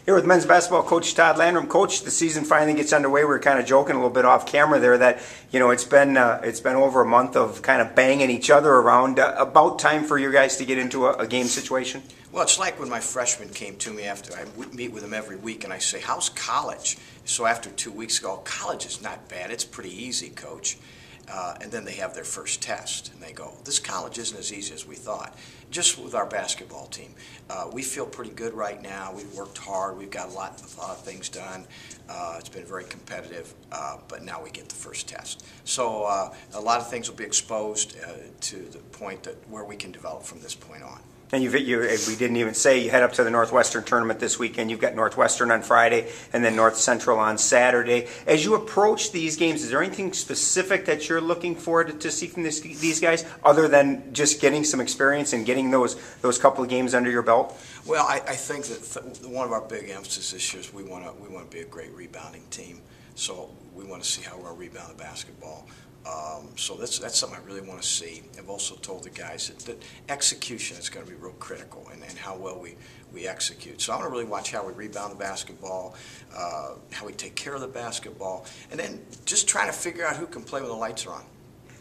Here with men's basketball coach Todd Landrum. Coach, the season finally gets underway. We were kind of joking a little bit off camera there that, you know, it's been over a month of kind of banging each other around. About time for you guys to get into a game situation? Well, it's like when my freshmen came to me after I meet with them every week, and I say, "How's college?" So after 2 weeks ago, college is not bad. It's pretty easy, Coach. And then they have their first test, and they go, "This college isn't as easy as we thought." Just with our basketball team, we feel pretty good right now. We've worked hard. We've got a lot of things done. It's been very competitive, but now we get the first test. So a lot of things will be exposed to the point that where we can develop from this point on. And we didn't even say, you head up to the Northwestern Tournament this weekend. You've got Northwestern on Friday and then North Central on Saturday. As you approach these games, is there anything specific that you're looking forward to see from these guys, other than just getting some experience and getting those couple of games under your belt? Well, I think that one of our big emphasis this year is we want to be a great rebounding team. So we want to see how we'll rebound the basketball. So that's something I really want to see. I've also told the guys that execution is going to be real critical, and how well we execute. So I want to really watch how we rebound the basketball, how we take care of the basketball, and then just trying to figure out who can play when the lights are on.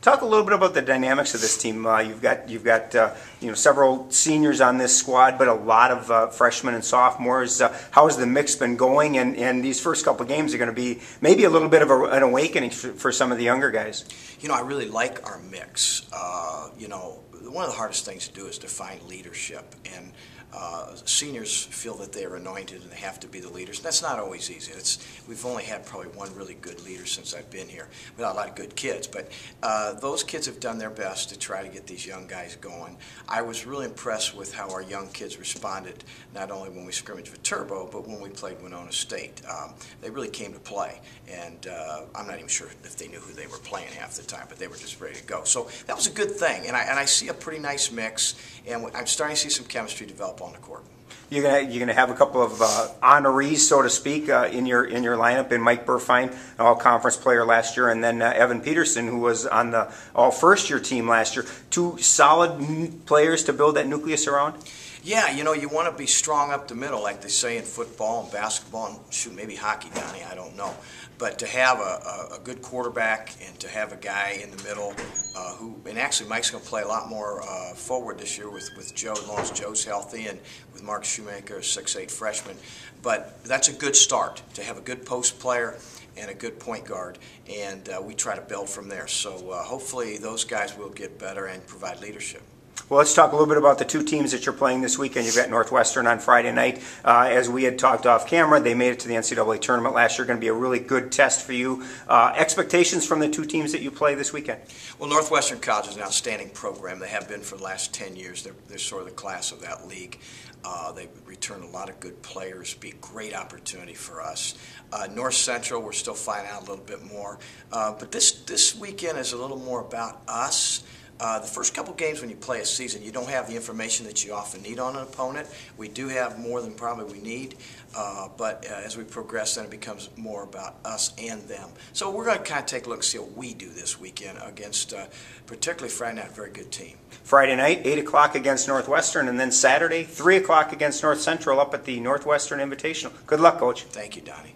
Talk a little bit about the dynamics of this team. You've got several seniors on this squad, but a lot of freshmen and sophomores. How has the mix been going? And these first couple of games are going to be maybe a little bit of an awakening for some of the younger guys. You know, I really like our mix. One of the hardest things to do is define leadership, and seniors feel that they are anointed and they have to be the leaders. And that's not always easy. We've only had probably one really good leader since I've been here. We've got a lot of good kids, but those kids have done their best to try to get these young guys going. I was really impressed with how our young kids responded, not only when we scrimmaged with Turbo, but when we played Winona State. They really came to play, and I'm not even sure if they knew who they were playing half the time, but they were just ready to go. So that was a good thing, and I see a pretty nice mix, and I'm starting to see some chemistry develop on the court. You're gonna have a couple of honorees, so to speak, in your lineup. In Mike Burfine, an All-Conference player last year, and then Evan Peterson, who was on the All-First-Year team last year. Two solid players to build that nucleus around. Yeah, you know, you want to be strong up the middle, like they say in football and basketball, and shoot, maybe hockey, Donnie, I don't know. But to have a good quarterback and to have a guy in the middle and actually Mike's going to play a lot more forward this year with Joe, as long as Joe's healthy, and with Mark Shoemaker, a 6'8" freshman. But that's a good start, to have a good post player and a good point guard, and we try to build from there. So hopefully those guys will get better and provide leadership. Well, let's talk a little bit about the two teams that you're playing this weekend. You've got Northwestern on Friday night. As we had talked off camera, they made it to the NCAA tournament last year. Going to be a really good test for you. Expectations from the two teams that you play this weekend? Well, Northwestern College is an outstanding program. They have been for the last 10 years. They're sort of the class of that league. They return a lot of good players. Be a great opportunity for us. North Central, we're still finding out a little bit more. But this weekend is a little more about us. The first couple games when you play a season, you don't have the information that you often need on an opponent. We do have more than probably we need, but as we progress, then it becomes more about us and them. So we're going to kind of take a look and see what we do this weekend against, particularly Friday night, a very good team. Friday night, 8 o'clock against Northwestern, and then Saturday, 3 o'clock against North Central up at the Northwestern Invitational. Good luck, Coach. Thank you, Donnie.